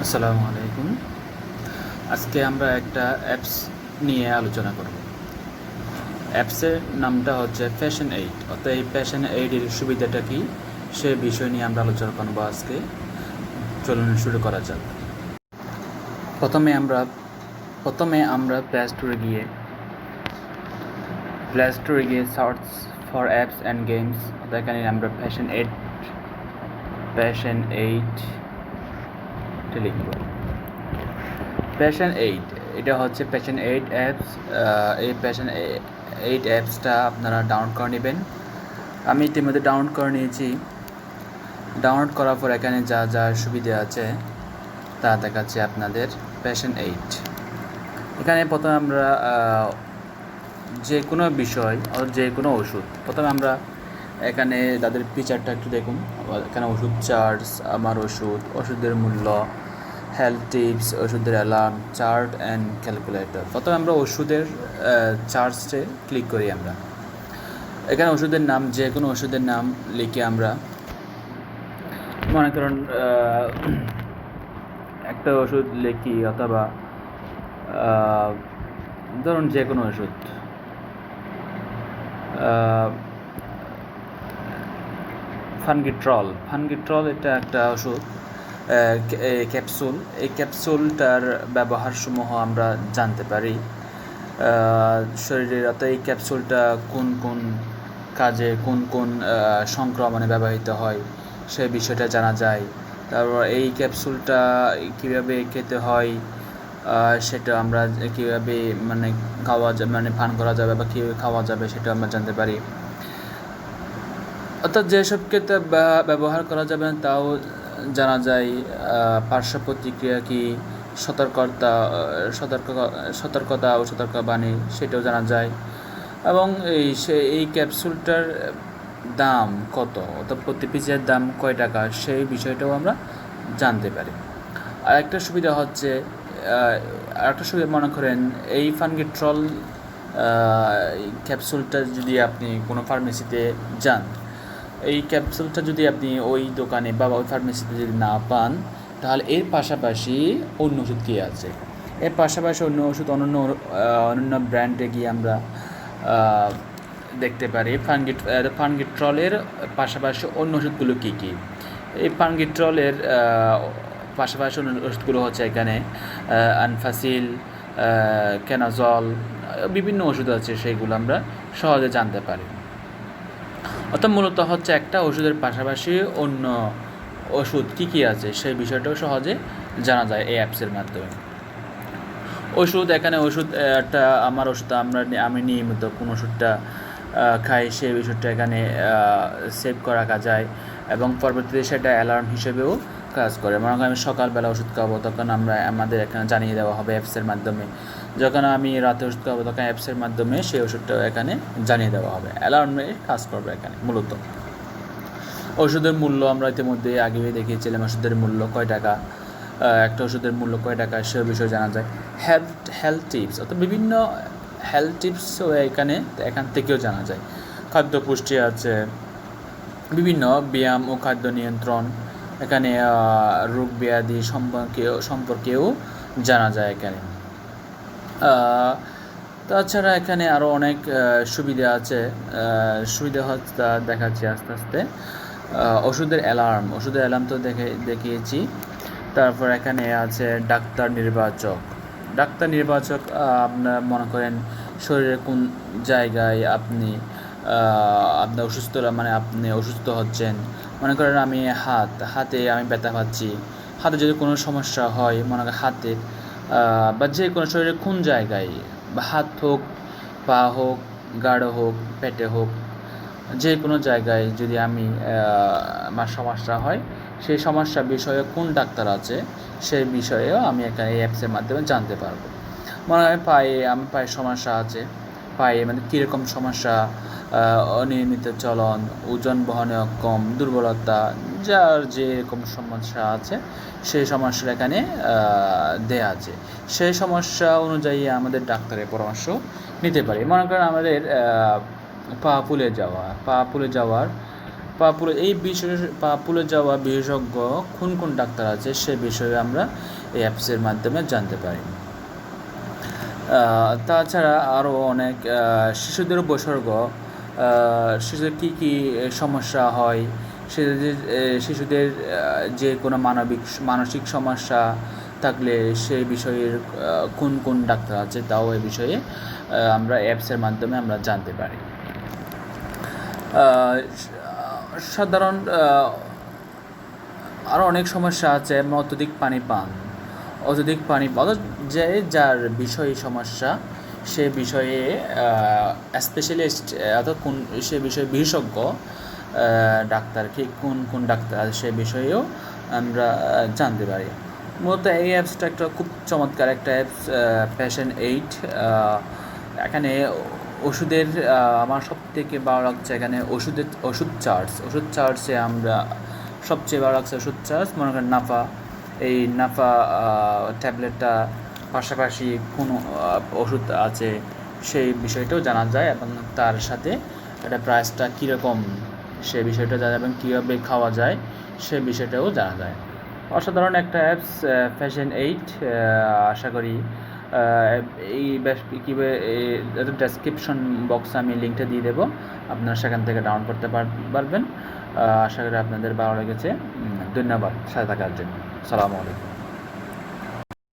আসসালামু আলাইকুম। আজকে আমরা একটা অ্যাপস নিয়ে আলোচনা করব। অ্যাপসের নামটা হচ্ছে patientaid। অর্থাৎ এই patientaid এর সুবিধাটা কী সে বিষয় নিয়ে আমরা আলোচনা করব আজকে। চলুন শুরু করা যাক। প্রথমে আমরা প্লে স্টোরে গিয়ে search for apps and games. এখানে আমরা patientaid লিখব। patientaid এটা হচ্ছে patientaid অ্যাপস। এই patientaid অ্যাপসটা আপনারা ডাউনলোড করে নেবেন। আমি ইতিমধ্যে ডাউনলোড করে নিয়েছি। ডাউনলোড করার পর এখানে যা যা সুবিধা আছে তা দেখাচ্ছে আপনাদের। patientaid এখানে প্রথমে আমরা যে কোনো বিষয় যে কোনো ওষুধ, প্রথমে আমরা এখানে তাদের ফিচারটা একটু দেখুন। এখানে ওষুধ চার্জ, আমার ওষুধের মূল্য, হেলথ টিপস, ওষুধের অ্যালার্ম, চার্ট অ্যান্ড ক্যালকুলেটর। প্রথমে আমরা ওষুধের চার্জে ক্লিক করি। আমরা এখানে ওষুধের নাম, যে কোনো ওষুধের নাম লিখে আমরা মনে করুন একটা ওষুধ লিখি, অথবা ধরুন যে কোনো ওষুধ, ফানগিট্রল এটা একটা ওষুধ, ক্যাপসুল। এই ক্যাপসুলটার ব্যবহারসমূহ আমরা জানতে পারি শরীরের। অর্থাৎ এই ক্যাপসুলটা কোন কোন কাজে, কোন কোন সংক্রমণে ব্যবহৃত হয় সেই বিষয়টা জানা যায়। তারপর এই ক্যাপসুলটা কীভাবে খেতে হয় সেটা আমরা কীভাবে খাওয়া যাবে, পান করা যাবে বা কীভাবে খাওয়া যাবে সেটা আমরা জানতে পারি। অর্থাৎ যেসব ক্ষেত্রে ব্যবহার করা যাবে না তাও জানা যায়। পার্শ্ব প্রতিক্রিয়া কী, সতর্কতা ও সতর্কবাণী সেটাও জানা যায়। এবং এই ক্যাপসুলটার দাম কত, অর্থাৎ প্রতি পিসের দাম কয় টাকা সেই বিষয়টাও আমরা জানতে পারি। আরেকটা সুবিধা মনে করেন এই ফানগিট্রল ক্যাপসুলটা যদি আপনি কোনো ফার্মেসিতে যান, এই ক্যাপসুলটা যদি আপনি ওই দোকানে বা ওই ফার্মেসিতে যদি না পান, তাহলে এর পাশাপাশি অন্য ওষুধ কী আছে, এর পাশাপাশি অন্য ওষুধ অন্য ব্র্যান্ডে গিয়ে আমরা দেখতে পারি ফানগিট্রলের পাশাপাশি অন্য ওষুধগুলো কী কী। এই ফানগিট্রলের পাশাপাশি অন্য ওষুধগুলো হচ্ছে এখানে আনফাসিল, ক্যানাজল, বিভিন্ন ওষুধ আছে, সেইগুলো আমরা সহজে জানতে পারি। অর্থাৎ মূলত হচ্ছে একটা ওষুধের পাশাপাশি অন্য ওষুধ কী কী আছে সেই বিষয়টাও সহজে জানা যায় এই অ্যাপসের মাধ্যমে। এখানে আমার ওষুধ আমি নিয়মিত কোন ওষুধটা খাই সেই ওষুধটা এখানে সেভ করে রাখা যায়, এবং পরবর্তীতে সেটা অ্যালার্ম হিসেবেও কাজ করে। মনে করেন আমি সকালবেলা ওষুধ খাবো, তখন আমাদের এখানে জানিয়ে দেওয়া হবে অ্যাপসের মাধ্যমে। যখন আমি রাতে ওষুধ খাবো, তখন অ্যাপসের মাধ্যমে সেই ওষুধটাও এখানে জানিয়ে দেওয়া হবে, অ্যালার্মে কাজ করবে এখানে মূলত। ওষুধের মূল্য আমরা ইতিমধ্যে আগেই দেখিয়েছিলাম, ওষুধের মূল্য কয় টাকা, একটা ওষুধের মূল্য কয় টাকা সে বিষয়ে জানা যায়। হেলথ টিপস, অর্থাৎ বিভিন্ন হেলথ টিপসও এখান থেকেও জানা যায়। খাদ্য পুষ্টি আছে, বিভিন্ন ব্যায়াম ও খাদ্য নিয়ন্ত্রণ, এখানে রোগ ব্যাধি সম্পর্কেও জানা যায় এখানে। তাছাড়া এখানে আরও অনেক সুবিধা আছে। সুবিধা হচ্ছে দেখাচ্ছি আস্তে আস্তে। ওষুধের অ্যালার্ম তো দেখিয়েছি। তারপর এখানে আছে ডাক্তার নির্বাচক। আপনার মনে করেন শরীরের কোন জায়গায় আপনার আপনি অসুস্থ হচ্ছেন। মনে করেন আমি হাতে আমি ব্যথা পাচ্ছি, হাতে যদি কোনো সমস্যা হয়, মনে করেন হাতে বা যে কোনো শরীরের কোন জায়গায়, বা হাত হোক, পা হোক, গাড় হোক, পেটে হোক, যে কোনো জায়গায় যদি আমার সমস্যা হয়, সেই সমস্যা বিষয়ে কোন ডাক্তার আছে সেই বিষয়েও আমি এখানে এই অ্যাপসের মাধ্যমে জানতে পারবো। মনে হয় পায়ের সমস্যা আছে, পায়ে কীরকম সমস্যা, অনিয়মিত চলন, ওজন বহনে অক্ষম, দুর্বলতা, যার যেরকম সমস্যা আছে সেই সমস্যাটা এখানে দেয়া আছে। সেই সমস্যা অনুযায়ী আমাদের ডাক্তারের পরামর্শ নিতে পারি। মনে করেন আমাদের পা ফুলে যাওয়ার এই পা ফুলে যাওয়া বিশেষজ্ঞ কোন কোন ডাক্তার আছে সে বিষয়ে আমরা এই অ্যাপসের মাধ্যমে জানতে পারি। তাছাড়া আরও অনেক শিশুদের উপসর্গ, শিশুদের কী কী সমস্যা হয়, শিশুদের যে কোনো মানসিক সমস্যা থাকলে সেই বিষয়ের কোন কোন ডাক্তার আছে তাও এই বিষয়ে আমরা অ্যাপসের মাধ্যমে আমরা জানতে পারি। সাধারণ আরও অনেক সমস্যা আছে, অত্যধিক পানি পান যে যার বিষয়ে সমস্যা সে বিষয়ে স্পেশালিস্ট অর্থাৎ সে বিষয়ে বিশেষজ্ঞ ডাক্তারকে কোন ডাক্তার সে বিষয়েও আমরা জানতে পারি। মূলত এই অ্যাপসটা একটা খুব চমৎকার একটা অ্যাপস, patientaid। এখানে ওষুধের আমার সবথেকে ভালো লাগছে এখানে ওষুধ চার্জে আমরা সবচেয়ে ভালো লাগছে ওষুধ চার্জ। মনে করেন এই নাফা ট্যাবলেটটা পাশাপাশি কোনো ওষুধ আছে সেই বিষয়টাও জানা যায় এবং তার সাথে এটা প্রাইসটা কীরকম সে বিষয়টা জানা যায় এবং কীভাবে খাওয়া যায় সে বিষয়টাও জানা যায়। অসাধারণ একটা অ্যাপস patientaid। আশা করি এই কীভাবে ডেসক্রিপশন বক্সে আমি লিঙ্কটা দিয়ে দেবো, আপনারা সেখান থেকে ডাউনলোড করতে পারবেন। আশা করি আপনাদের ভালো লেগেছে। ধন্যবাদ সাথে থাকার জন্য। আসসালামু আলাইকুম।